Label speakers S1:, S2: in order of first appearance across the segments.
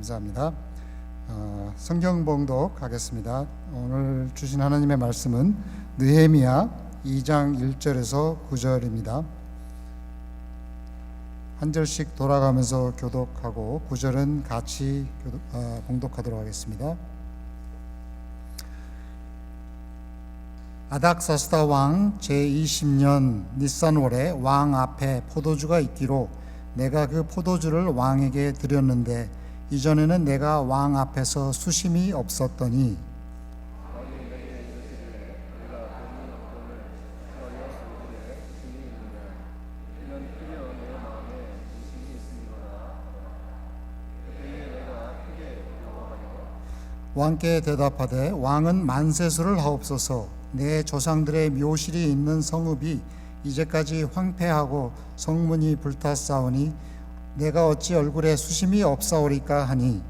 S1: 감사합니다. 성경 봉독하겠습니다. 오늘 주신 하나님의 말씀은 느헤미야 2장 1절에서 9절입니다. 한 절씩 돌아가면서 교독하고 9절은 같이 봉독하도록 하겠습니다. 아닥사스다 왕 제20년 니산월에 왕 앞에 포도주가 있기로 내가 그 포도주를 왕에게 드렸는데 이전에는 내가 왕 앞에서 수심이 없었더니 왕께 대답하되 왕은 만세수를 하옵소서. 내 조상들의 묘실이 있는 성읍이 이제까지 황폐하고 성문이 불탔사오니 내가 어찌 얼굴에 수심이 없사오리까 하니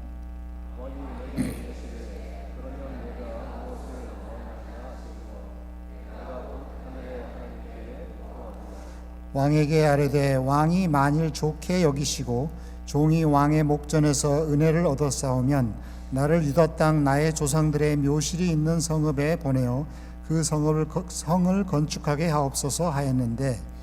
S1: 왕에게 아뢰되 왕이 만일 좋게 여기시고 종이 왕의 목전에서 은혜를 얻었사오면 나를 유다 땅 나의 조상들의 묘실이 있는 성읍에 보내어 그 성을 건축하게 하옵소서 하였는데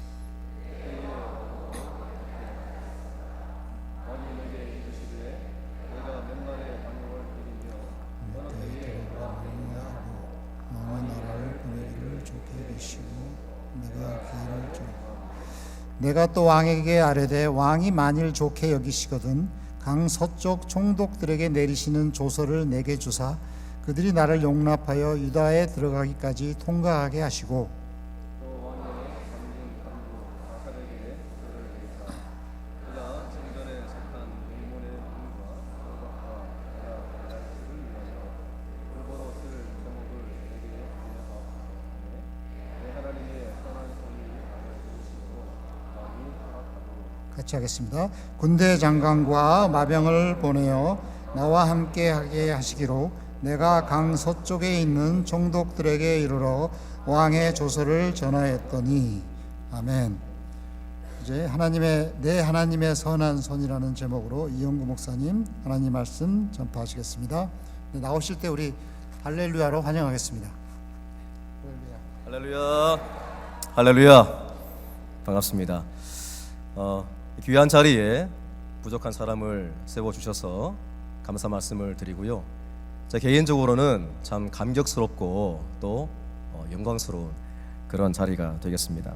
S1: 내가 또 왕에게 아뢰되 왕이 만일 좋게 여기시거든 강 서쪽 총독들에게 내리시는 조서를 내게 주사 그들이 나를 용납하여 유다에 들어가기까지 통과하게 하시고 같이 하겠습니다. 군대 장관과 마병을 보내어 나와 함께 하게 하시기로 내가 강 서쪽에 있는 총독들에게 이르러 왕의 조서를 전하였더니 아멘. 이제 내 하나님의 선한 손이라는 제목으로 이영구 목사님 하나님 말씀 전파하시겠습니다. 나오실 때 우리 할렐루야로 환영하겠습니다.
S2: 할렐루야. 할렐루야. 반갑습니다. 귀한 자리에 부족한 사람을 세워주셔서 감사 말씀을 드리고요. 제 개인적으로는 참 감격스럽고 또 영광스러운 그런 자리가 되겠습니다.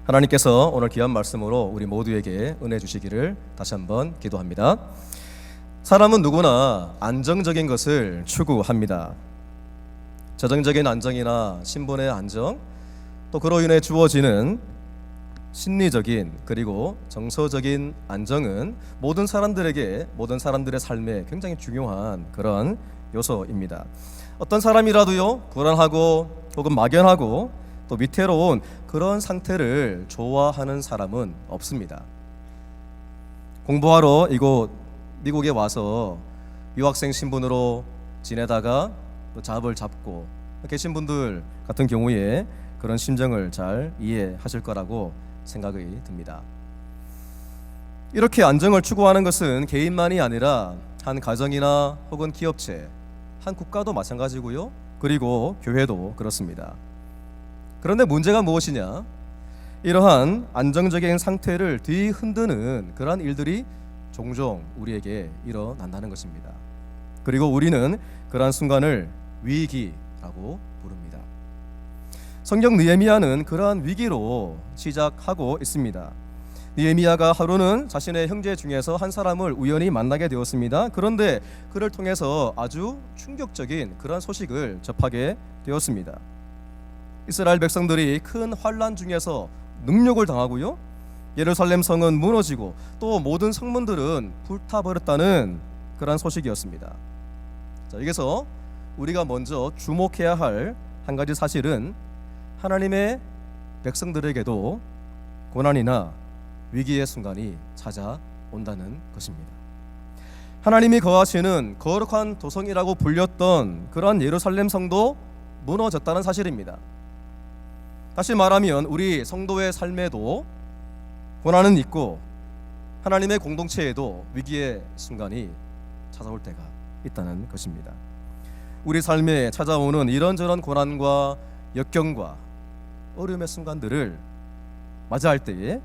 S2: 하나님께서 오늘 귀한 말씀으로 우리 모두에게 은혜 주시기를 다시 한번 기도합니다. 사람은 누구나 안정적인 것을 추구합니다. 재정적인 안정이나 신분의 안정, 또 그로 인해 주어지는 심리적인 그리고 정서적인 안정은 모든 사람들의 삶에 굉장히 중요한 그런 요소입니다. 어떤 사람이라도요 불안하고 혹은 막연하고 또 위태로운 그런 상태를 좋아하는 사람은 없습니다. 공부하러 이곳 미국에 와서 유학생 신분으로 지내다가 또 잡을 잡고 계신 분들 같은 경우에 그런 심정을 잘 이해하실 거라고 생각이 듭니다. 이렇게 안정을 추구하는 것은 개인만이 아니라 한 가정이나 혹은 기업체, 한 국가도 마찬가지고요. 그리고 교회도 그렇습니다. 그런데 문제가 무엇이냐? 이러한 안정적인 상태를 뒤흔드는 그러한 일들이 종종 우리에게 일어난다는 것입니다. 그리고 우리는 그러한 순간을 위기라고 부릅니다. 성경 느헤미야는 그러한 위기로 시작하고 있습니다. 느헤미야가 하루는 자신의 형제 중에서 한 사람을 우연히 만나게 되었습니다. 그런데 그를 통해서 아주 충격적인 그러한 소식을 접하게 되었습니다. 이스라엘 백성들이 큰 환난 중에서 능욕을 당하고요. 예루살렘 성은 무너지고 또 모든 성문들은 불타버렸다는 그러한 소식이었습니다. 자, 여기서 우리가 먼저 주목해야 할 한 가지 사실은 하나님의 백성들에게도 고난이나 위기의 순간이 찾아온다는 것입니다. 하나님이 거하시는 거룩한 도성이라고 불렸던 그러한 예루살렘 성도 무너졌다는 사실입니다. 다시 말하면 우리 성도의 삶에도 고난은 있고 하나님의 공동체에도 위기의 순간이 찾아올 때가 있다는 것입니다. 우리 삶에 찾아오는 이런저런 고난과 역경과 어려움의 순간들을 맞이할 때에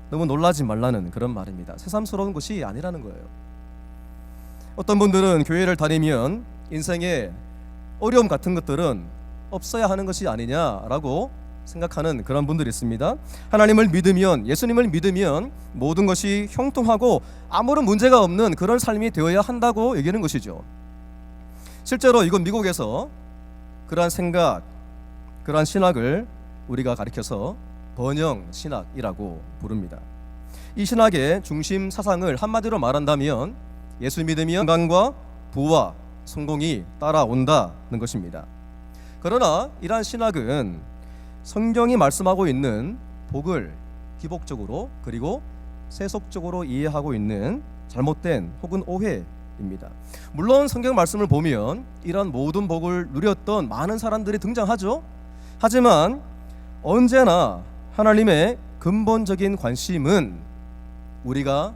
S2: 너무 놀라지 말라는 그런 말입니다. 새삼스러운 것이 아니라는 거예요. 어떤 분들은 교회를 다니면 인생에 어려움 같은 것들은 없어야 하는 것이 아니냐라고 생각하는 그런 분들이 있습니다. 하나님을 믿으면, 예수님을 믿으면 모든 것이 형통하고 아무런 문제가 없는 그런 삶이 되어야 한다고 얘기하는 것이죠. 실제로 이건 미국에서 그러한 생각, 그러한 신학을 우리가 가리켜서 번영 신학이라고 부릅니다. 이 신학의 중심 사상을 한마디로 말한다면 예수 믿으면 건강과 부와 성공이 따라온다는 것입니다. 그러나 이러한 신학은 성경이 말씀하고 있는 복을 기복적으로 그리고 세속적으로 이해하고 있는 잘못된 혹은 오해입니다. 물론 성경 말씀을 보면 이러한 모든 복을 누렸던 많은 사람들이 등장하죠. 하지만 언제나 하나님의 근본적인 관심은 우리가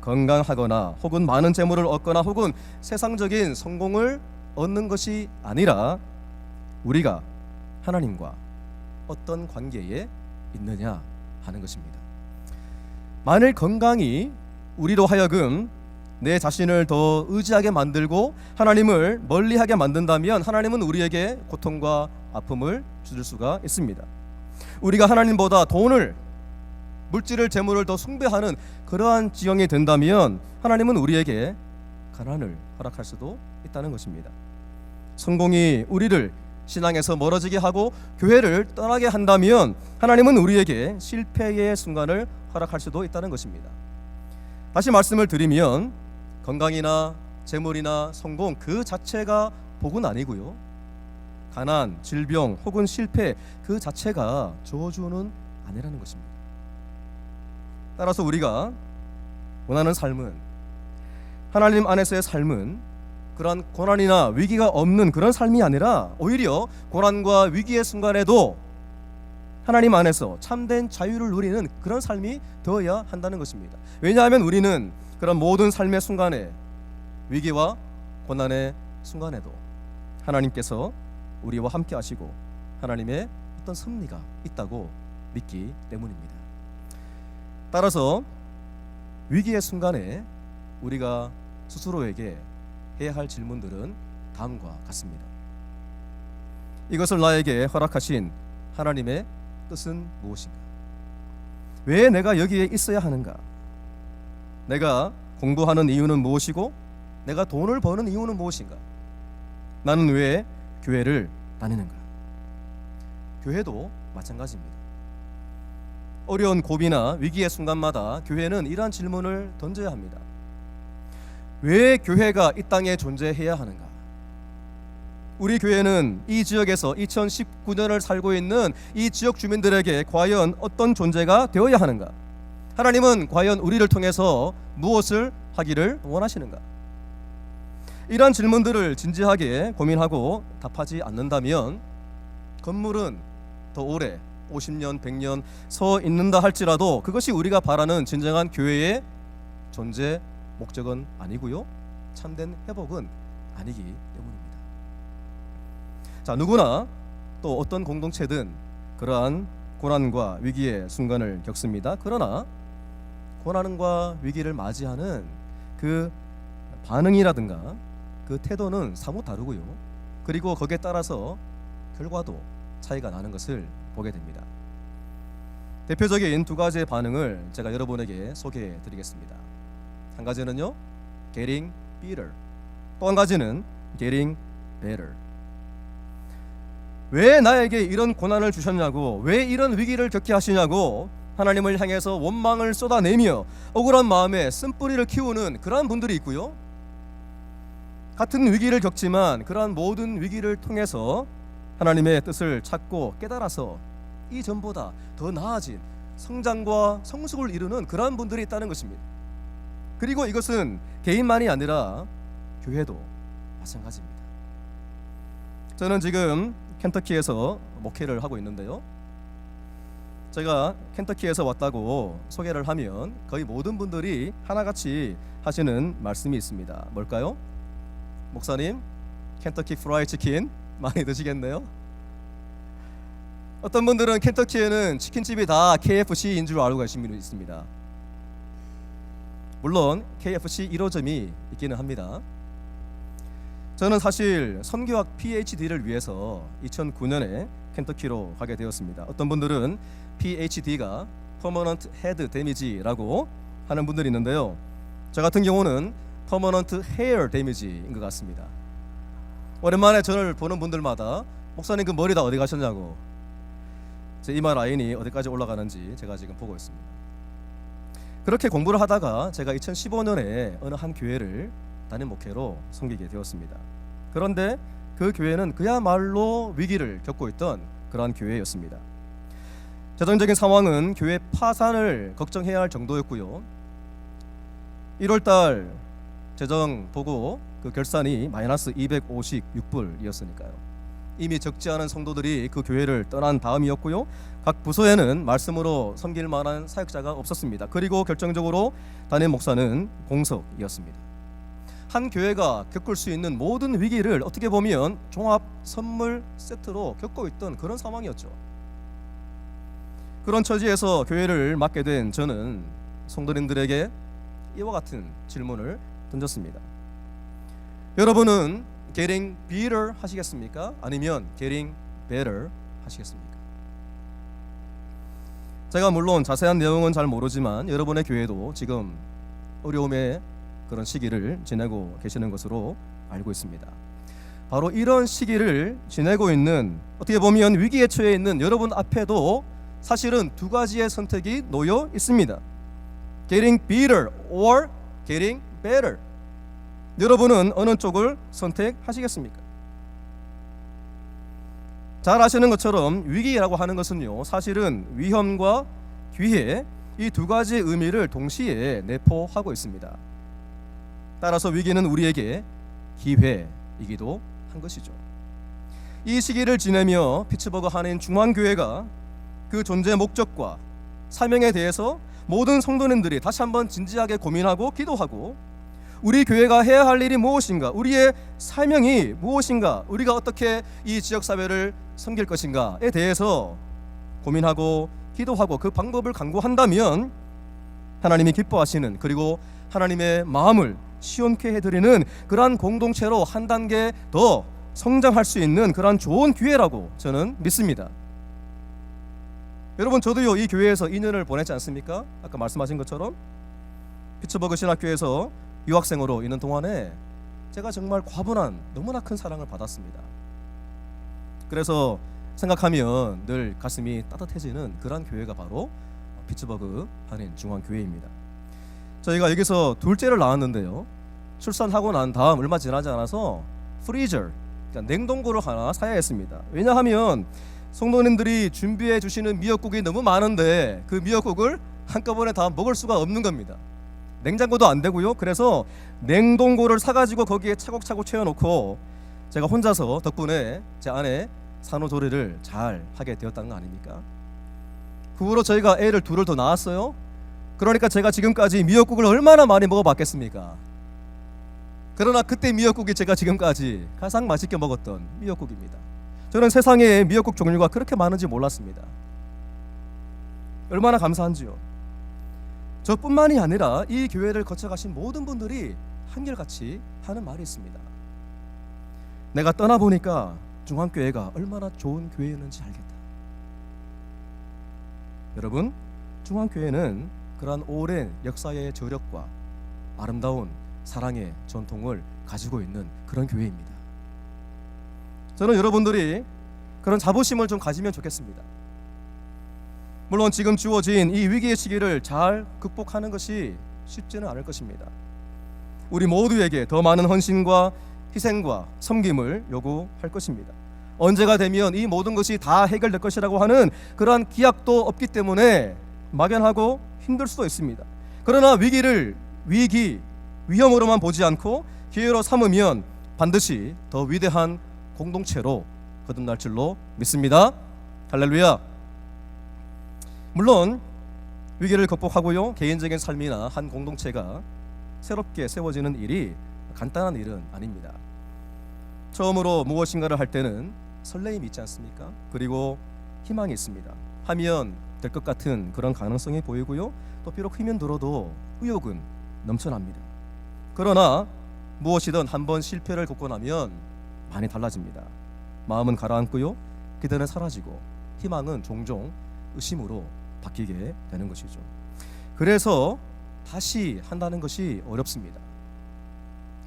S2: 건강하거나 혹은 많은 재물을 얻거나 혹은 세상적인 성공을 얻는 것이 아니라 우리가 하나님과 어떤 관계에 있느냐 하는 것입니다. 만일 건강이 우리로 하여금 내 자신을 더 의지하게 만들고 하나님을 멀리하게 만든다면 하나님은 우리에게 고통과 아픔을 주실 수가 있습니다. 우리가 하나님보다 돈을, 물질을, 재물을 더 숭배하는 그러한 지경이 된다면 하나님은 우리에게 가난을 허락할 수도 있다는 것입니다. 성공이 우리를 신앙에서 멀어지게 하고 교회를 떠나게 한다면 하나님은 우리에게 실패의 순간을 허락할 수도 있다는 것입니다. 다시 말씀을 드리면 건강이나 재물이나 성공 그 자체가 복은 아니고요, 가난, 질병 혹은 실패 그 자체가 저주는 아니라는 것입니다. 따라서 우리가 원하는 삶은, 하나님 안에서의 삶은 그런 고난이나 위기가 없는 그런 삶이 아니라 오히려 고난과 위기의 순간에도 하나님 안에서 참된 자유를 누리는 그런 삶이 되어야 한다는 것입니다. 왜냐하면 우리는 그런 모든 삶의 순간에, 위기와 고난의 순간에도 하나님께서 우리와 함께 하시고 하나님의 어떤 섭리가 있다고 믿기 때문입니다. 따라서 위기의 순간에 우리가 스스로에게 해야 할 질문들은 다음과 같습니다. 이것을 나에게 허락하신 하나님의 뜻은 무엇인가? 왜 내가 여기에 있어야 하는가? 내가 공부하는 이유는 무엇이고 내가 돈을 버는 이유는 무엇인가? 나는 왜 교회를 다니는가? 교회도 마찬가지입니다. 어려운 고비나 위기의 순간마다 교회는 이러한 질문을 던져야 합니다. 왜 교회가 이 땅에 존재해야 하는가? 우리 교회는 이 지역에서 2019년을 살고 있는 이 지역 주민들에게 과연 어떤 존재가 되어야 하는가? 하나님은 과연 우리를 통해서 무엇을 하기를 원하시는가? 이러한 질문들을 진지하게 고민하고 답하지 않는다면 건물은 더 오래 50년, 100년 서 있는다 할지라도 그것이 우리가 바라는 진정한 교회의 존재 목적은 아니고요, 참된 회복은 아니기 때문입니다. 자, 누구나 또 어떤 공동체든 그러한 고난과 위기의 순간을 겪습니다. 그러나 고난과 위기를 맞이하는 그 반응이라든가 그 태도는 사뭇 다르고요, 그리고 거기에 따라서 결과도 차이가 나는 것을 보게 됩니다. 대표적인 두 가지의 반응을 제가 여러분에게 소개해 드리겠습니다. 한 가지는요, getting bitter. 또 한 가지는 getting better. 왜 나에게 이런 고난을 주셨냐고, 왜 이런 위기를 겪게 하시냐고 하나님을 향해서 원망을 쏟아내며 억울한 마음에 쓴뿌리를 키우는 그러한 분들이 있고요, 같은 위기를 겪지만 그러한 모든 위기를 통해서 하나님의 뜻을 찾고 깨달아서 이전보다 더 나아진 성장과 성숙을 이루는 그러한 분들이 있다는 것입니다. 그리고 이것은 개인만이 아니라 교회도 마찬가지입니다. 저는 지금 켄터키에서 목회를 하고 있는데요, 제가 켄터키에서 왔다고 소개를 하면 거의 모든 분들이 하나같이 하시는 말씀이 있습니다. 뭘까요? 목사님, 켄터키 프라이 치킨 많이 드시겠네요. 어떤 분들은 켄터키에는 치킨집이 다 KFC인 줄 알고 계신 분이 있습니다. 물론 KFC 1호점이 있기는 합니다. 저는 사실 선교학 PhD를 위해서 2009년에 켄터키로 가게 되었습니다. 어떤 분들은 PhD가 Permanent Head Damage라고 하는 분들이 있는데요. 저 같은 경우는 Permanent Hair Damage인 것 같습니다. 오랜만에 저를 보는 분들마다 목사님 그 머리 다 어디 가셨냐고, 제 이마 라인이 어디까지 올라가는지 제가 지금 보고 있습니다. 그렇게 공부를 하다가 제가 2015년에 어느 한 교회를 담임 목회로 섬기게 되었습니다. 그런데 그 교회는 그야말로 위기를 겪고 있던 그러한 교회였습니다. 재정적인 상황은 교회 파산을 걱정해야 할 정도였고요. 1월달 재정 보고 그 결산이 마이너스 256불이었으니까요. 이미 적지 않은 성도들이 그 교회를 떠난 다음이었고요. 각 부서에는 말씀으로 섬길 만한 사역자가 없었습니다. 그리고 결정적으로 담임 목사는 공석이었습니다. 한 교회가 겪을 수 있는 모든 위기를 어떻게 보면 종합 선물 세트로 겪고 있던 그런 상황이었죠. 그런 처지에서 교회를 맡게 된 저는 성도님들에게 이와 같은 질문을 던졌습니다. 여러분은 getting bitter 하시겠습니까? 아니면 getting better 하시겠습니까? 제가 물론 자세한 내용은 잘 모르지만 여러분의 교회도 지금 어려움의 그런 시기를 지내고 계시는 것으로 알고 있습니다. 바로 이런 시기를 지내고 있는, 어떻게 보면 위기에 처해 있는 여러분 앞에도 사실은 두 가지의 선택이 놓여 있습니다. getting bitter or getting better. 여러분은 어느 쪽을 선택하시겠습니까? 잘 아시는 것처럼 위기라고 하는 것은요, 사실은 위험과 기회, 이 두 가지의 의미를 동시에 내포하고 있습니다. 따라서 위기는 우리에게 기회이기도 한 것이죠. 이 시기를 지내며 피츠버그 한인 중앙교회가 그 존재 목적과 사명에 대해서 모든 성도님들이 다시 한번 진지하게 고민하고 기도하고, 우리 교회가 해야 할 일이 무엇인가, 우리의 사명이 무엇인가, 우리가 어떻게 이 지역사회를 섬길 것인가에 대해서 고민하고 기도하고 그 방법을 강구한다면 하나님이 기뻐하시는, 그리고 하나님의 마음을 시원케 해드리는 그러한 공동체로 한 단계 더 성장할 수 있는 그러한 좋은 기회라고 저는 믿습니다. 여러분, 저도요 이 교회에서 2년을 보냈지 않습니까? 아까 말씀하신 것처럼 피츠버그 신학교에서 유학생으로 있는 동안에 제가 정말 과분한, 너무나 큰 사랑을 받았습니다. 그래서 생각하면 늘 가슴이 따뜻해지는 그런 교회가 바로 피츠버그 한인 중앙교회입니다. 저희가 여기서 둘째를 낳았는데요, 출산하고 난 다음 얼마 지나지 않아서 프리저, 그러니까 냉동고를 하나 사야 했습니다. 왜냐하면 성도님들이 준비해 주시는 미역국이 너무 많은데 그 미역국을 한꺼번에 다 먹을 수가 없는 겁니다. 냉장고도 안 되고요. 그래서 냉동고를 사가지고 거기에 차곡차곡 채워놓고 제가 혼자서 덕분에 제 아내 산후조리를 잘 하게 되었다는 거 아닙니까? 그 후로 저희가 애를 둘을 더 낳았어요. 그러니까 제가 지금까지 미역국을 얼마나 많이 먹어봤겠습니까? 그러나 그때 미역국이 제가 지금까지 가장 맛있게 먹었던 미역국입니다. 저는 세상에 미역국 종류가 그렇게 많은지 몰랐습니다. 얼마나 감사한지요. 저뿐만이 아니라 이 교회를 거쳐가신 모든 분들이 한결같이 하는 말이 있습니다. 내가 떠나보니까 중앙교회가 얼마나 좋은 교회였는지 알겠다. 여러분, 중앙교회는 그러한 오랜 역사의 저력과 아름다운 사랑의 전통을 가지고 있는 그런 교회입니다. 저는 여러분들이 그런 자부심을 좀 가지면 좋겠습니다. 물론 지금 주어진 이 위기의 시기를 잘 극복하는 것이 쉽지는 않을 것입니다. 우리 모두에게 더 많은 헌신과 희생과 섬김을 요구할 것입니다. 언제가 되면 이 모든 것이 다 해결될 것이라고 하는 그러한 기약도 없기 때문에 막연하고 힘들 수도 있습니다. 그러나 위기를 위험으로만 보지 않고 기회로 삼으면 반드시 더 위대한 공동체로 거듭날 줄로 믿습니다. 할렐루야. 물론 위기를 극복하고요, 개인적인 삶이나 한 공동체가 새롭게 세워지는 일이 간단한 일은 아닙니다. 처음으로 무엇인가를 할 때는 설레임이 있지 않습니까? 그리고 희망이 있습니다. 하면 될 것 같은 그런 가능성이 보이고요. 또 비록 힘이 들어도 의욕은 넘쳐납니다. 그러나 무엇이든 한번 실패를 겪고 나면 많이 달라집니다. 마음은 가라앉고요. 기대는 사라지고 희망은 종종 의심으로 바뀌게 되는 것이죠. 그래서 다시 한다는 것이 어렵습니다.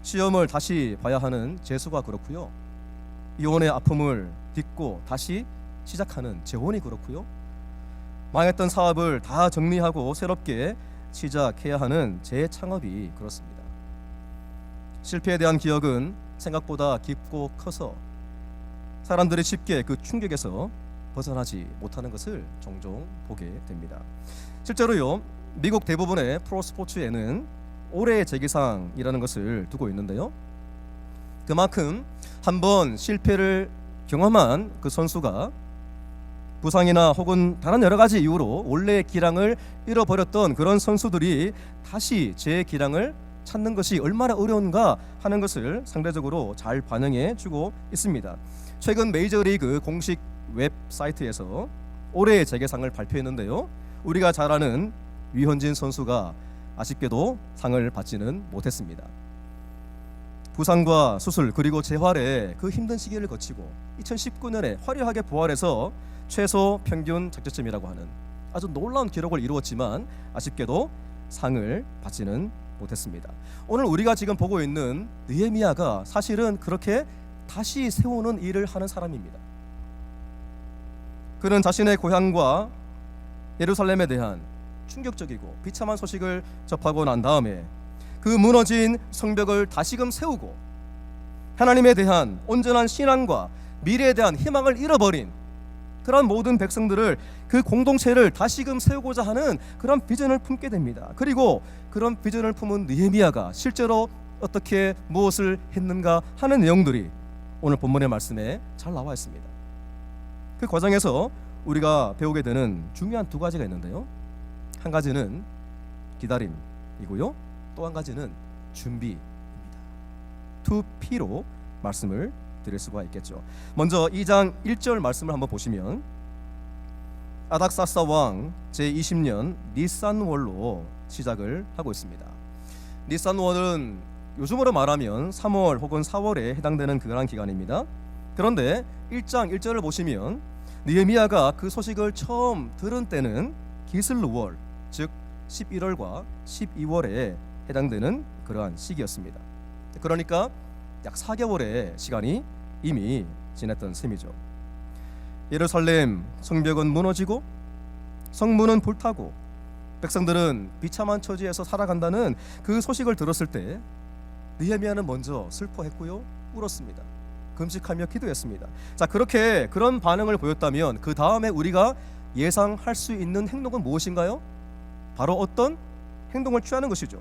S2: 시험을 다시 봐야 하는 재수가 그렇고요. 이혼의 아픔을 딛고 다시 시작하는 재혼이 그렇고요. 망했던 사업을 다 정리하고 새롭게 시작해야 하는 재창업이 그렇습니다. 실패에 대한 기억은 생각보다 깊고 커서 사람들이 쉽게 그 충격에서 벗어나지 못하는 것을 종종 보게 됩니다. 실제로요, 미국 대부분의 프로스포츠에는 올해의 재기상이라는 것을 두고 있는데요. 그만큼 한번 실패를 경험한 그 선수가 부상이나 혹은 다른 여러 가지 이유로 원래의 기량을 잃어버렸던 그런 선수들이 다시 제 기량을 찾는 것이 얼마나 어려운가 하는 것을 상대적으로 잘 반영해 주고 있습니다. 최근 메이저리그 공식 웹사이트에서 올해의 재계상을 발표했는데요. 우리가 잘 아는 위헌진 선수가 아쉽게도 상을 받지는 못했습니다. 부상과 수술 그리고 재활의 그 힘든 시기를 거치고 2019년에 화려하게 부활해서 최소 평균 적재점이라고 하는 아주 놀라운 기록을 이루었지만 아쉽게도 상을 받지는 못했습니다. 오늘 우리가 지금 보고 있는 느헤미야가 사실은 그렇게 다시 세우는 일을 하는 사람입니다. 그는 자신의 고향과 예루살렘에 대한 충격적이고 비참한 소식을 접하고 난 다음에 그 무너진 성벽을 다시금 세우고 하나님에 대한 온전한 신앙과 미래에 대한 희망을 잃어버린 그런 모든 백성들을 그 공동체를 다시금 세우고자 하는 그런 비전을 품게 됩니다. 그리고 그런 비전을 품은 느헤미야가 실제로 어떻게 무엇을 했는가 하는 내용들이 오늘 본문의 말씀에 잘 나와 있습니다. 그 과정에서 우리가 배우게 되는 중요한 두 가지가 있는데요. 한 가지는 기다림이고요. 또 한 가지는 준비입니다. 2P로 말씀을 드릴 수가 있겠죠. 먼저 2장 1절 말씀을 한번 보시면 아닥사스다 왕 제20년 니산월로 시작을 하고 있습니다. 니산월은 요즘으로 말하면 3월 혹은 4월에 해당되는 그러한 기간입니다. 그런데 1장 1절을 보시면 느헤미야가 그 소식을 처음 들은 때는 기슬루월 즉 11월과 12월에 해당되는 그러한 시기였습니다. 그러니까 약 4개월의 시간이 이미 지났던 셈이죠. 예루살렘 성벽은 무너지고 성문은 불타고 백성들은 비참한 처지에서 살아간다는 그 소식을 들었을 때 느헤미야는 먼저 슬퍼했고요, 울었습니다. 금식하며 기도했습니다. 자, 그렇게 그런 반응을 보였다면 그 다음에 우리가 예상할 수 있는 행동은 무엇인가요? 바로 어떤 행동을 취하는 것이죠.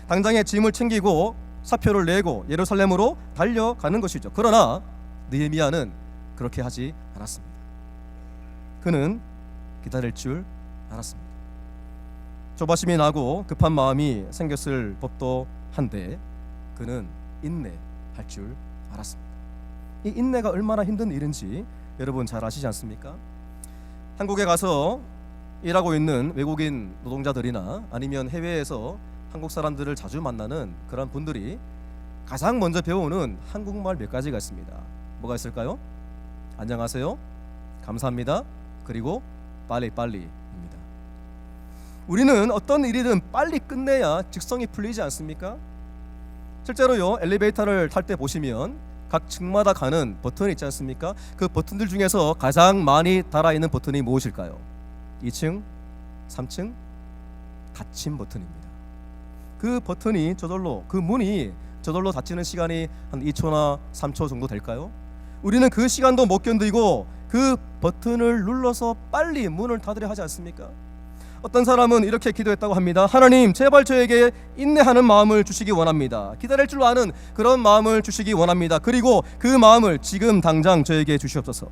S2: 당장에 짐을 챙기고 사표를 내고 예루살렘으로 달려가는 것이죠. 그러나 느헤미야는 그렇게 하지 않았습니다. 그는 기다릴 줄 알았습니다. 조바심이 나고 급한 마음이 생겼을 법도 한데 그는 인내할 줄 알았습니다. 이 인내가 얼마나 힘든 일인지 여러분 잘 아시지 않습니까? 한국에 가서 일하고 있는 외국인 노동자들이나 아니면 해외에서 한국 사람들을 자주 만나는 그런 분들이 가장 먼저 배우는 한국말 몇 가지가 있습니다. 뭐가 있을까요? 안녕하세요, 감사합니다, 그리고 빨리빨리입니다. 우리는 어떤 일이든 빨리 끝내야 직성이 풀리지 않습니까? 실제로요, 엘리베이터를 탈 때 보시면 각 층마다 가는 버튼이 있지 않습니까? 그 버튼들 중에서 가장 많이 달아있는 버튼이 무엇일까요? 2층, 3층 닫힘 버튼입니다. 그 버튼이 저절로, 그 문이 저절로 닫히는 시간이 한 2초나 3초 정도 될까요? 우리는 그 시간도 못 견디고 그 버튼을 눌러서 빨리 문을 닫으려 하지 않습니까? 어떤 사람은 이렇게 기도했다고 합니다. 하나님, 제발 저에게 인내하는 마음을 주시기 원합니다. 기다릴 줄 아는 그런 마음을 주시기 원합니다. 그리고 그 마음을 지금 당장 저에게 주시옵소서.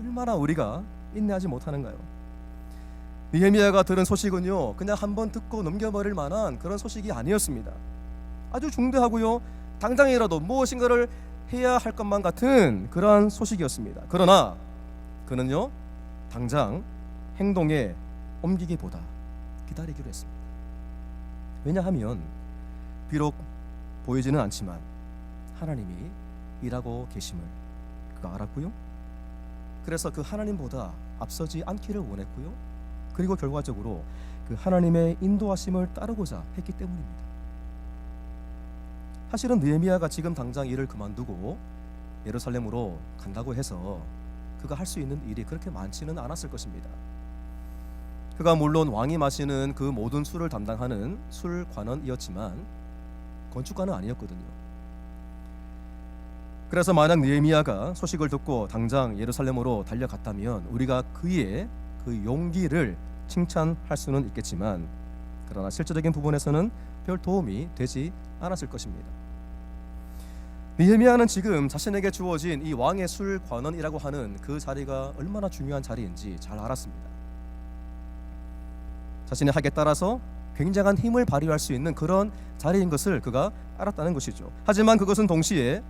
S2: 얼마나 우리가 인내하지 못하는가요? 느헤미야가 들은 소식은요, 그냥 한번 듣고 넘겨버릴 만한 그런 소식이 아니었습니다. 아주 중대하고요, 당장이라도 무엇인가를 해야 할 것만 같은 그러한 소식이었습니다. 그러나 그는요, 당장 행동에 옮기기보다 기다리기로 했습니다. 왜냐하면 비록 보이지는 않지만 하나님이 일하고 계심을 그가 알았고요. 그래서 그 하나님보다 앞서지 않기를 원했고요. 그리고 결과적으로 그 하나님의 인도하심을 따르고자 했기 때문입니다. 사실은 느헤미야가 지금 당장 일을 그만두고 예루살렘으로 간다고 해서 그가 할 수 있는 일이 그렇게 많지는 않았을 것입니다. 그가 물론 왕이 마시는 그 모든 술을 담당하는 술관원이었지만 건축가는 아니었거든요. 그래서 만약 느헤미야가 소식을 듣고 당장 예루살렘으로 달려갔다면 우리가 그의 그 용기를 칭찬할 수는 있겠지만, 그러나 실제적인 부분에서는 별 도움이 되지 않았을 것입니다. 느헤미야는 지금 자신에게 주어진 이 왕의 술관원이라고 하는 그 자리가 얼마나 중요한 자리인지 잘 알았습니다. 자신의 학에 따라서 굉장한 힘을 발휘할 수 있는 그런 자리인 것을 그가 알았다는 것이죠. 하지만 그것은 동시에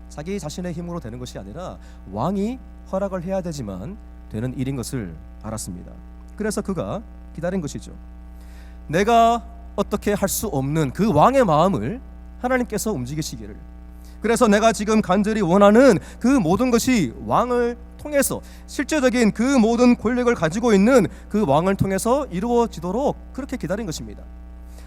S2: 자기 자신의 힘으로 되는 것이 아니라 왕이 허락을 해야 되지만 되는 일인 것을 알았습니다. 그래서 그가 기다린 것이죠. 내가 어떻게 할 수 없는 그 왕의 마음을 하나님께서 움직이시기를, 그래서 내가 지금 간절히 원하는 그 모든 것이 왕을 통해서, 실제적인 그 모든 권력을 가지고 있는 그 왕을 통해서 이루어지도록 그렇게 기다린 것입니다.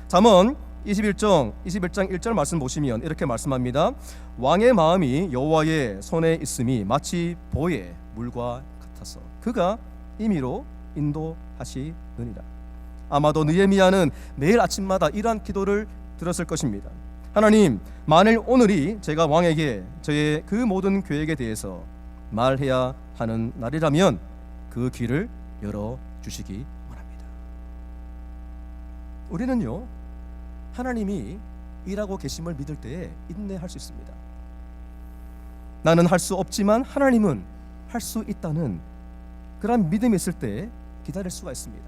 S2: 잠언 21장 1절 말씀 보시면 이렇게 말씀합니다. 왕의 마음이 여호와의 손에 있음이 마치 보의 물과 같아서 그가 임의로 인도하시느니라. 아마도 느헤미야는 매일 아침마다 이러한 기도를 드렸을 것입니다. 하나님, 만일 오늘이 제가 왕에게 저의 그 모든 계획에 대해서 말해야 하는 날이라면 그 길을 열어주시기 원합니다. 우리는요, 하나님이 일하고 계심을 믿을 때에 인내할 수 있습니다. 나는 할 수 없지만 하나님은 할 수 있다는 그런 믿음이 있을 때 기다릴 수가 있습니다.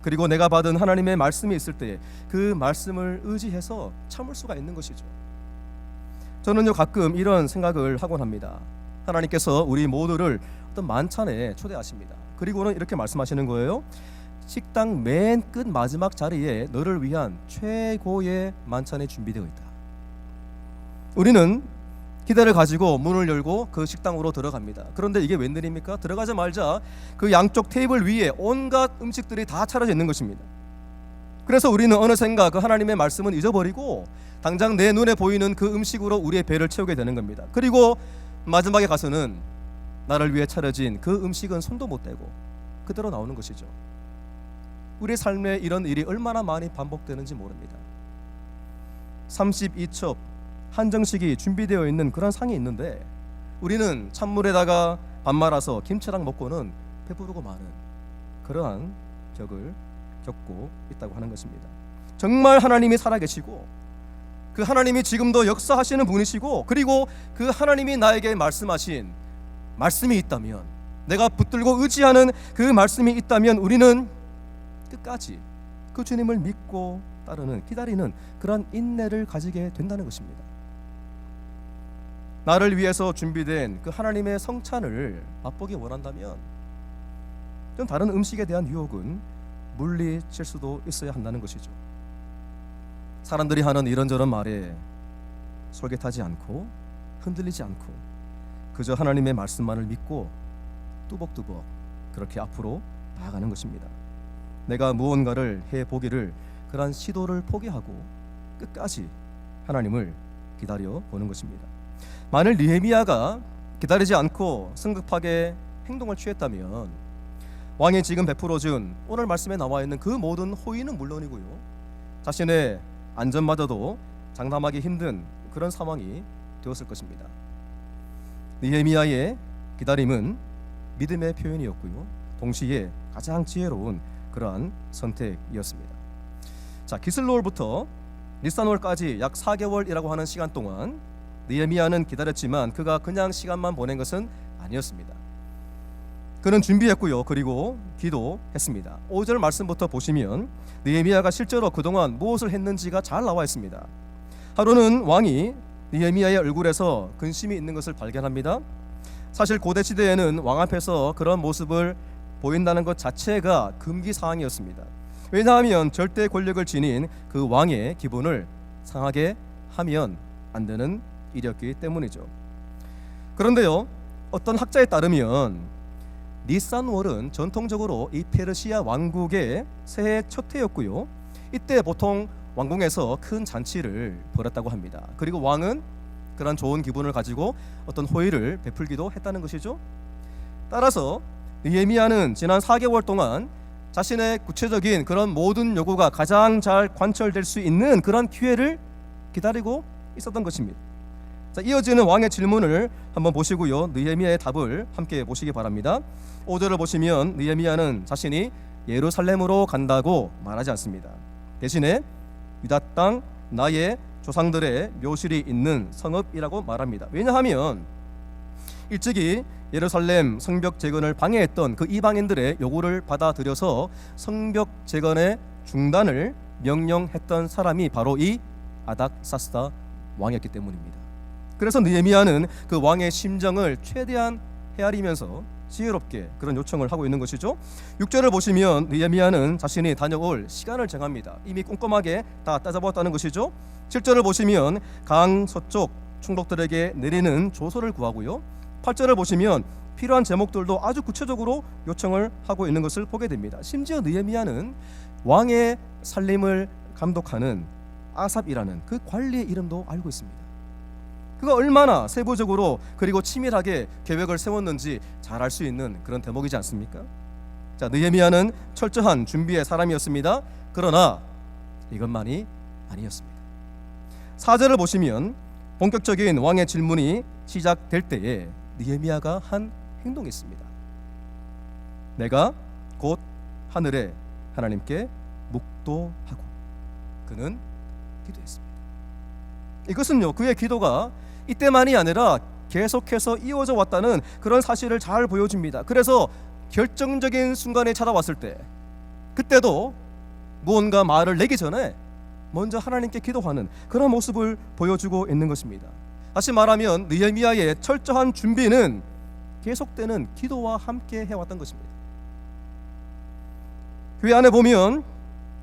S2: 그리고 내가 받은 하나님의 말씀이 있을 때 그 말씀을 의지해서 참을 수가 있는 것이죠. 저는요, 가끔 이런 생각을 하곤 합니다. 하나님께서 우리 모두를 어떤 만찬에 초대하십니다. 그리고는 이렇게 말씀하시는 거예요. 식당 맨 끝 마지막 자리에 너를 위한 최고의 만찬이 준비되어 있다. 우리는 기대를 가지고 문을 열고 그 식당으로 들어갑니다. 그런데 이게 웬일입니까? 들어가자마자 그 양쪽 테이블 위에 온갖 음식들이 다 차려져 있는 것입니다. 그래서 우리는 어느샌가 그 하나님의 말씀은 잊어버리고 당장 내 눈에 보이는 그 음식으로 우리의 배를 채우게 되는 겁니다. 그리고 마지막에 가서는 나를 위해 차려진 그 음식은 손도 못 대고 그대로 나오는 것이죠. 우리의 삶에 이런 일이 얼마나 많이 반복되는지 모릅니다. 32첩 한정식이 준비되어 있는 그런 상이 있는데 우리는 찬물에다가 밥 말아서 김치랑 먹고는 배부르고 마는 그러한 격을 겪고 있다고 하는 것입니다. 정말 하나님이 살아계시고 그 하나님이 지금도 역사하시는 분이시고, 그리고 그 하나님이 나에게 말씀하신 말씀이 있다면, 내가 붙들고 의지하는 그 말씀이 있다면 우리는 끝까지 그 주님을 믿고 따르는, 기다리는 그런 인내를 가지게 된다는 것입니다. 나를 위해서 준비된 그 하나님의 성찬을 맛보기 원한다면 좀 다른 음식에 대한 유혹은 물리칠 수도 있어야 한다는 것이죠. 사람들이 하는 이런저런 말에 솔깃하지 않고 흔들리지 않고 그저 하나님의 말씀만을 믿고 뚜벅뚜벅 그렇게 앞으로 나아가는 것입니다. 내가 무언가를 해보기를 그런 시도를 포기하고 끝까지 하나님을 기다려 보는 것입니다. 만일 느헤미야가 기다리지 않고 성급하게 행동을 취했다면 왕이 지금 베풀어준 오늘 말씀에 나와 있는 그 모든 호의는 물론이고요, 자신의 안전마저도 장담하기 힘든 그런 상황이 되었을 것입니다. 느헤미야의 기다림은 믿음의 표현이었고요, 동시에 가장 지혜로운 그러한 선택이었습니다. 자, 기슬롤부터 니산월까지 약 4개월이라고 하는 시간 동안 느헤미야는 기다렸지만 그가 그냥 시간만 보낸 것은 아니었습니다. 그는 준비했고요, 그리고 기도했습니다. 5절 말씀부터 보시면 느헤미야가 실제로 그동안 무엇을 했는지가 잘 나와 있습니다. 하루는 왕이 느헤미야의 얼굴에서 근심이 있는 것을 발견합니다. 사실 고대 시대에는 왕 앞에서 그런 모습을 보인다는 것 자체가 금기 사항이었습니다. 왜냐하면 절대 권력을 지닌 그 왕의 기분을 상하게 하면 안 되는 일이었기 때문이죠. 그런데요, 어떤 학자에 따르면 니산월은 전통적으로 이 페르시아 왕국의 새해 첫 해였고요. 이때 보통 왕궁에서 큰 잔치를 벌였다고 합니다. 그리고 왕은 그런 좋은 기분을 가지고 어떤 호의를 베풀기도 했다는 것이죠. 따라서 느헤미야는 지난 4개월 동안 자신의 구체적인 그런 모든 요구가 가장 잘 관철될 수 있는 그런 기회를 기다리고 있었던 것입니다. 자, 이어지는 왕의 질문을 한번 보시고요, 느헤미야의 답을 함께 보시기 바랍니다. 5절을 보시면 느헤미야는 자신이 예루살렘으로 간다고 말하지 않습니다. 대신에 유다 땅 나의 조상들의 묘실이 있는 성읍이라고 말합니다. 왜냐하면 일찍이 예루살렘 성벽 재건을 방해했던 그 이방인들의 요구를 받아들여서 성벽 재건의 중단을 명령했던 사람이 바로 이 아닥사스다 왕이었기 때문입니다. 그래서 느헤미야는 그 왕의 심정을 최대한 헤아리면서 지혜롭게 그런 요청을 하고 있는 것이죠. 6절을 보시면 느헤미야는 자신이 다녀올 시간을 정합니다. 이미 꼼꼼하게 다 따져보았다는 것이죠. 7절을 보시면 강 서쪽 총독들에게 내리는 조서를 구하고요. 8절을 보시면 필요한 제목들도 아주 구체적으로 요청을 하고 있는 것을 보게 됩니다. 심지어 느헤미야는 왕의 살림을 감독하는 아삽이라는 그 관리의 이름도 알고 있습니다. 그가 얼마나 세부적으로 그리고 치밀하게 계획을 세웠는지 잘 알 수 있는 그런 대목이지 않습니까? 자, 느헤미야는 철저한 준비의 사람이었습니다. 그러나 이것만이 아니었습니다. 4절을 보시면 본격적인 왕의 질문이 시작될 때에 느헤미야가 한 행동이 있습니다. 내가 곧 하늘에 하나님께 묵도하고 그는 기도했습니다. 이것은요, 그의 기도가 이때만이 아니라 계속해서 이어져 왔다는 그런 사실을 잘 보여줍니다. 그래서 결정적인 순간이 찾아왔을 때, 그때도 무언가 말을 내기 전에 먼저 하나님께 기도하는 그런 모습을 보여주고 있는 것입니다. 다시 말하면 느헤미야의 철저한 준비는 계속되는 기도와 함께 해왔던 것입니다. 교회 안에 보면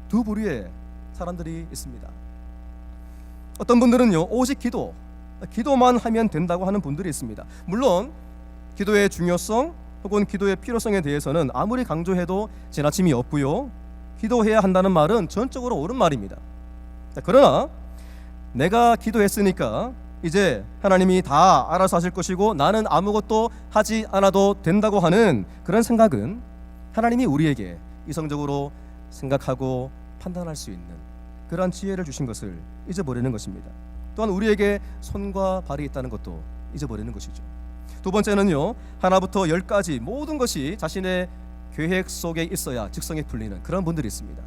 S2: 두 부류의 사람들이 있습니다. 어떤 분들은요, 오직 기도만 하면 된다고 하는 분들이 있습니다. 물론 기도의 중요성 혹은 기도의 필요성에 대해서는 아무리 강조해도 지나침이 없고요, 기도해야 한다는 말은 전적으로 옳은 말입니다. 그러나 내가 기도했으니까 이제 하나님이 다 알아서 하실 것이고 나는 아무것도 하지 않아도 된다고 하는 그런 생각은 하나님이 우리에게 이성적으로 생각하고 판단할 수 있는 그러한 지혜를 주신 것을 잊어버리는 것입니다. 또한 우리에게 손과 발이 있다는 것도 잊어버리는 것이죠. 두 번째는요, 하나부터 10까지 모든 것이 자신의 계획 속에 있어야 직성이 풀리는 그런 분들이 있습니다.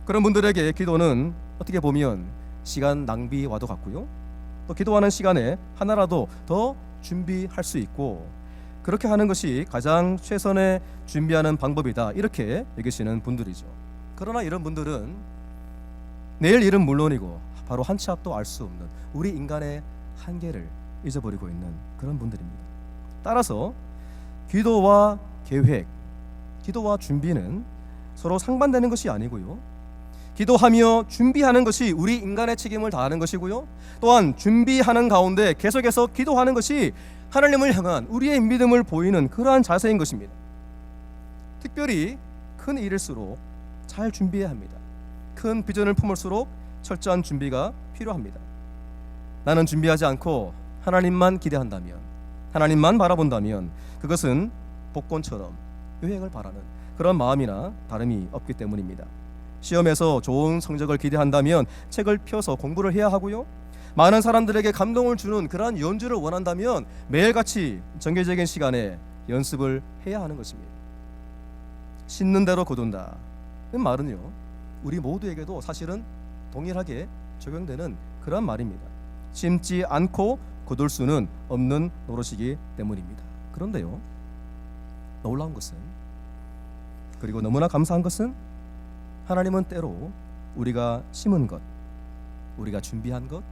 S2: 그런 분들에게 기도는 어떻게 보면 시간 낭비와도 같고요, 또 기도하는 시간에 하나라도 더 준비할 수 있고 그렇게 하는 것이 가장 최선의 준비하는 방법이다, 이렇게 여기시는 분들이죠. 그러나 이런 분들은 내일 일은 물론이고 바로 한 치 앞도 알 수 없는 우리 인간의 한계를 잊어버리고 있는 그런 분들입니다. 따라서 기도와 계획, 기도와 준비는 서로 상반되는 것이 아니고요, 기도하며 준비하는 것이 우리 인간의 책임을 다하는 것이고요, 또한 준비하는 가운데 계속해서 기도하는 것이 하나님을 향한 우리의 믿음을 보이는 그러한 자세인 것입니다. 특별히 큰 일일수록 잘 준비해야 합니다. 큰 비전을 품을수록 철저한 준비가 필요합니다. 나는 준비하지 않고 하나님만 기대한다면, 하나님만 바라본다면 그것은 복권처럼 유행을 바라는 그런 마음이나 다름이 없기 때문입니다. 시험에서 좋은 성적을 기대한다면 책을 펴서 공부를 해야 하고요, 많은 사람들에게 감동을 주는 그러한 연주를 원한다면 매일같이 정기적인 시간에 연습을 해야 하는 것입니다. 심는 대로 거둔다, 이 말은요, 우리 모두에게도 사실은 동일하게 적용되는 그런 말입니다. 심지 않고 거둘 수는 없는 노릇이기 때문입니다. 그런데요, 놀라운 것은, 그리고 너무나 감사한 것은, 하나님은 때로 우리가 심은 것, 우리가 준비한 것,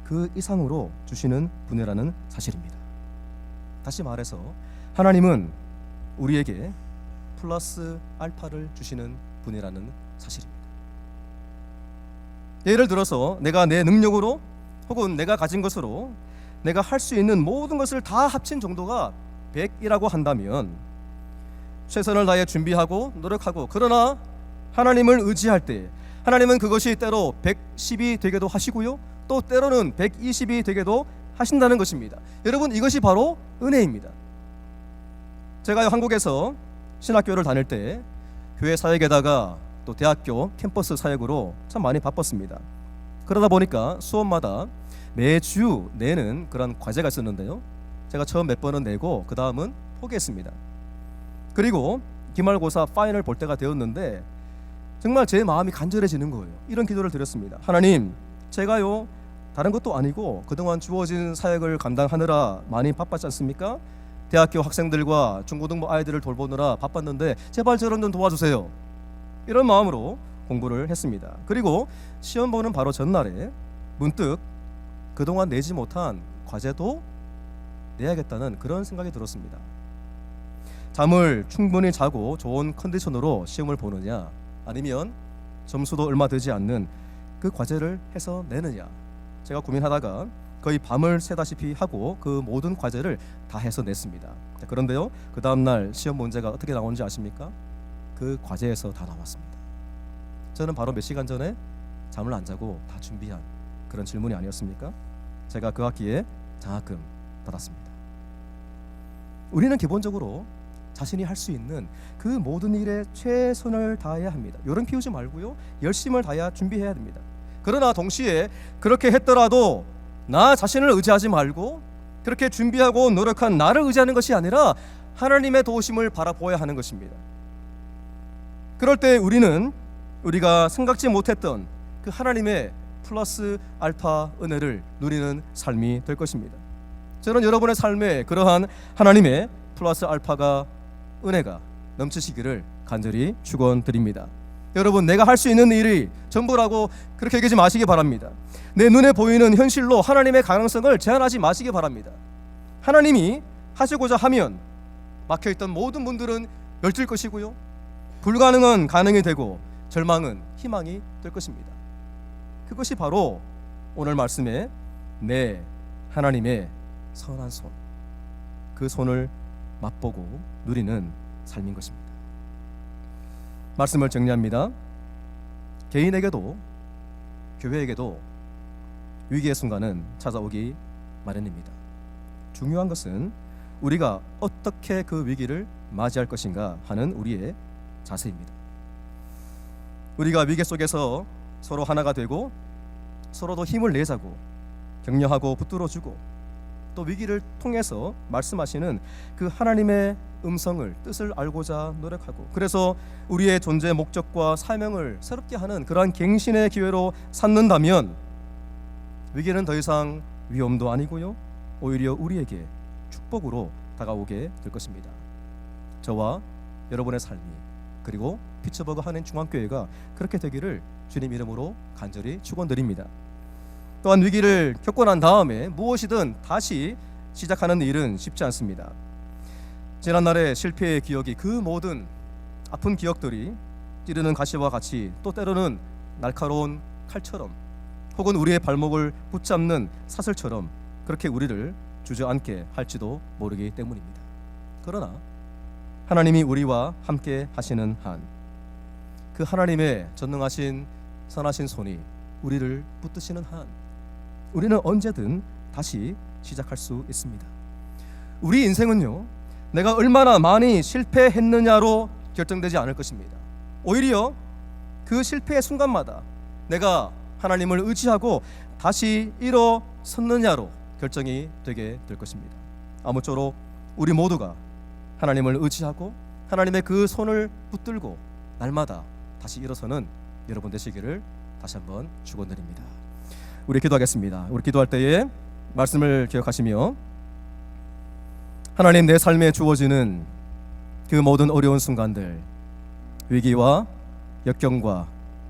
S2: 그 이상으로 주시는 분이라는 사실입니다. 다시 말해서 하나님은 우리에게 플러스 알파를 주시는 분이라는 사실입니다. 예를 들어서 내가 내 능력으로 혹은 내가 가진 것으로 내가 할 수 있는 모든 것을 다 합친 정도가 100이라고 한다면 최선을 다해 준비하고 노력하고, 그러나 하나님을 의지할 때 하나님은 그것이 때로 110이 되게도 하시고요, 또 때로는 120이 되게도 하신다는 것입니다. 여러분, 이것이 바로 은혜입니다. 제가 한국에서 신학교를 다닐 때 교회 사역에다가 또 대학교 캠퍼스 사역으로 참 많이 바빴습니다. 그러다 보니까 수업마다 매주 내는 그런 과제가 있었는데요, 제가 처음 몇 번은 내고 그 다음은 포기했습니다. 그리고 기말고사 파이널 볼 때가 되었는데 정말 제 마음이 간절해지는 거예요. 이런 기도를 드렸습니다. 하나님, 제가요 다른 것도 아니고 그동안 주어진 사역을 감당하느라 많이 바빴지 않습니까? 대학교 학생들과 중고등부 아이들을 돌보느라 바빴는데 제발 저런 좀 도와주세요. 이런 마음으로 공부를 했습니다. 그리고 시험 보는 바로 전날에 문득 그동안 내지 못한 과제도 내야겠다는 그런 생각이 들었습니다. 잠을 충분히 자고 좋은 컨디션으로 시험을 보느냐, 아니면 점수도 얼마 되지 않는 그 과제를 해서 내느냐, 제가 고민하다가 거의 밤을 새다시피 하고 그 모든 과제를 다 해서 냈습니다. 그런데요, 그 다음날 시험 문제가 어떻게 나오는지 아십니까? 그 과제에서 다 나왔습니다. 저는 바로 몇 시간 전에 잠을 안 자고 다 준비한 그런 질문이 아니었습니까? 제가 그 학기에 장학금 받았습니다. 우리는 기본적으로 자신이 할 수 있는 그 모든 일에 최선을 다해야 합니다. 요령 피우지 말고요, 열심을 다해야 준비해야 됩니다. 그러나 동시에 그렇게 했더라도 나 자신을 의지하지 말고 그렇게 준비하고 노력한 나를 의지하는 것이 아니라 하나님의 도우심을 바라보아야 하는 것입니다. 그럴 때 우리는 우리가 생각지 못했던 그 하나님의 플러스 알파 은혜를 누리는 삶이 될 것입니다. 저는 여러분의 삶에 그러한 하나님의 플러스 알파가 은혜가 넘치시기를 간절히 축원드립니다. 여러분, 내가 할 수 있는 일이 전부라고 그렇게 얘기하지 마시기 바랍니다. 내 눈에 보이는 현실로 하나님의 가능성을 제한하지 마시기 바랍니다. 하나님이 하시고자 하면 막혀있던 모든 문들은 열릴 것이고요, 불가능은 가능이 되고 절망은 희망이 될 것입니다. 그것이 바로 오늘 말씀에 내 하나님의 선한 손, 그 손을 맛보고 누리는 삶인 것입니다. 말씀을 정리합니다. 개인에게도 교회에게도 위기의 순간은 찾아오기 마련입니다. 중요한 것은 우리가 어떻게 그 위기를 맞이할 것인가 하는 우리의 자세입니다. 우리가 위기 속에서 서로 하나가 되고 서로도 힘을 내자고 격려하고 붙들어주고 또 위기를 통해서 말씀하시는 그 하나님의 음성을, 뜻을 알고자 노력하고, 그래서 우리의 존재 목적과 사명을 새롭게 하는 그러한 갱신의 기회로 삼는다면 위기는 더 이상 위험도 아니고요, 오히려 우리에게 축복으로 다가오게 될 것입니다. 저와 여러분의 삶이, 그리고 피츠버그 한인 중앙교회가 그렇게 되기를 주님 이름으로 간절히 축원드립니다. 또한 위기를 겪고 난 다음에 무엇이든 다시 시작하는 일은 쉽지 않습니다. 지난날의 실패의 기억이, 그 모든 아픈 기억들이 찌르는 가시와 같이 또 때로는 날카로운 칼처럼 혹은 우리의 발목을 붙잡는 사슬처럼 그렇게 우리를 주저앉게 할지도 모르기 때문입니다. 그러나 하나님이 우리와 함께 하시는 한, 그 하나님의 전능하신 선하신 손이 우리를 붙드시는 한, 우리는 언제든 다시 시작할 수 있습니다. 우리 인생은요, 내가 얼마나 많이 실패했느냐로 결정되지 않을 것입니다. 오히려 그 실패의 순간마다 내가 하나님을 의지하고 다시 일어섰느냐로 결정이 되게 될 것입니다. 아무쪼록 우리 모두가 하나님을 의지하고 하나님의 그 손을 붙들고 날마다 다시 일어서는 여러분 되시기를 다시 한번 축원드립니다. 우리 기도하겠습니다. 우리 기도할 때에 말씀을 기억하시며, 하나님, 내 삶에 주어지는 그 모든 어려운 순간들, 위기와 역경과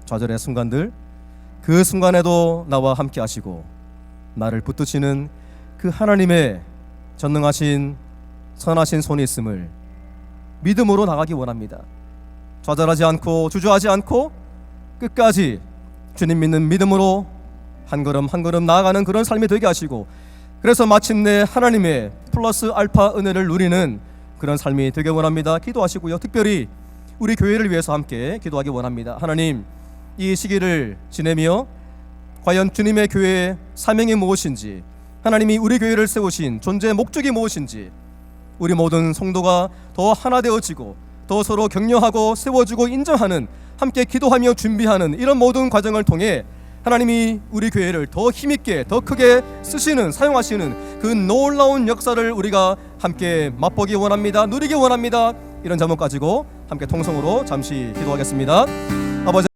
S2: 좌절의 순간들, 그 순간에도 나와 함께 하시고 나를 붙드시는 그 하나님의 전능하신 선하신 손이 있음을 믿음으로 나가기 원합니다. 좌절하지 않고 주저하지 않고 끝까지 주님 믿는 믿음으로 한 걸음 한 걸음 나아가는 그런 삶이 되게 하시고, 그래서 마침내 하나님의 플러스 알파 은혜를 누리는 그런 삶이 되게 원합니다. 기도하시고요. 특별히 우리 교회를 위해서 함께 기도하기 원합니다. 하나님, 이 시기를 지내며 과연 주님의 교회의 사명이 무엇인지, 하나님이 우리 교회를 세우신 존재의 목적이 무엇인지, 우리 모든 성도가 더 하나 되어지고 더 서로 격려하고 세워주고 인정하는, 함께 기도하며 준비하는 이런 모든 과정을 통해 하나님이 우리 교회를 더 힘있게 더 크게 쓰시는, 사용하시는 그 놀라운 역사를 우리가 함께 맛보기 원합니다. 누리기 원합니다. 이런 제목 가지고 함께 통성으로 잠시 기도하겠습니다. 아버지